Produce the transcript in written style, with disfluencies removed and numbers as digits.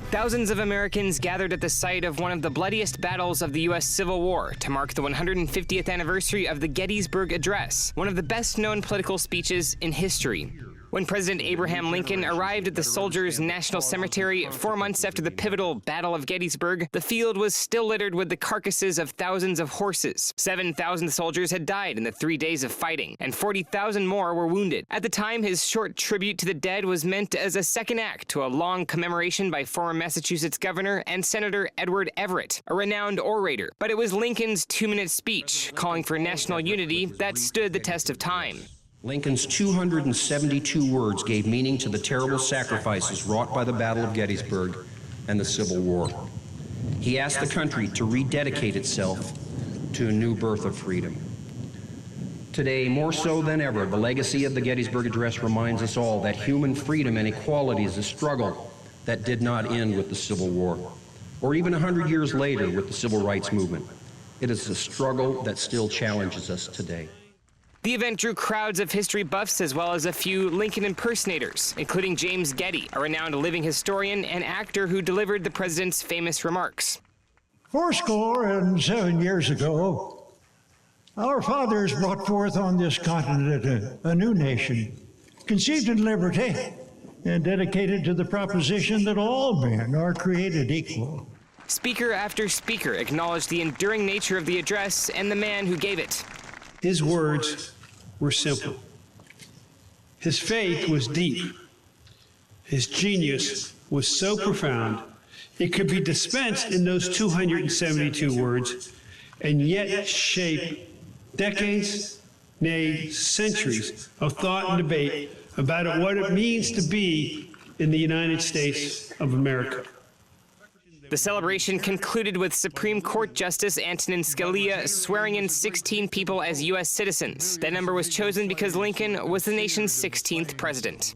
Thousands of Americans gathered at the site of one of the bloodiest battles of the U.S. Civil War to mark the 150th anniversary of the Gettysburg Address, one of the best-known political speeches in history. When President Abraham Lincoln arrived at the Soldiers' National Cemetery 4 months after the pivotal Battle of Gettysburg, the field was still littered with the carcasses of thousands of horses. 7,000 soldiers had died in the 3 days of fighting, and 40,000 more were wounded. At the time, his short tribute to the dead was meant as a second act to a long commemoration by former Massachusetts Governor and Senator Edward Everett, a renowned orator. But it was Lincoln's 2-minute speech, calling for national unity, that stood the test of time. Lincoln's 272 words gave meaning to the terrible sacrifices wrought by the Battle of Gettysburg and the Civil War. He asked the country to rededicate itself to a new birth of freedom. Today, more so than ever, the legacy of the Gettysburg Address reminds us all that human freedom and equality is a struggle that did not end with the Civil War, or even 100 years later with the Civil Rights Movement. It is a struggle that still challenges us today. The event drew crowds of history buffs as well as a few Lincoln impersonators, including James Getty, a renowned living historian and actor who delivered the president's famous remarks. 77 years ago, our fathers brought forth on this continent a new nation, conceived in liberty and dedicated to the proposition that all men are created equal. Speaker after speaker acknowledged the enduring nature of the address and the man who gave it. His words were simple. His faith was deep. His genius was so profound, it could be dispensed in those 272 words and yet shape decades, nay, centuries of thought and debate about what it means to be in the United States of America. The celebration concluded with Supreme Court Justice Antonin Scalia swearing in 16 people as U.S. citizens. That number was chosen because Lincoln was the nation's 16th president.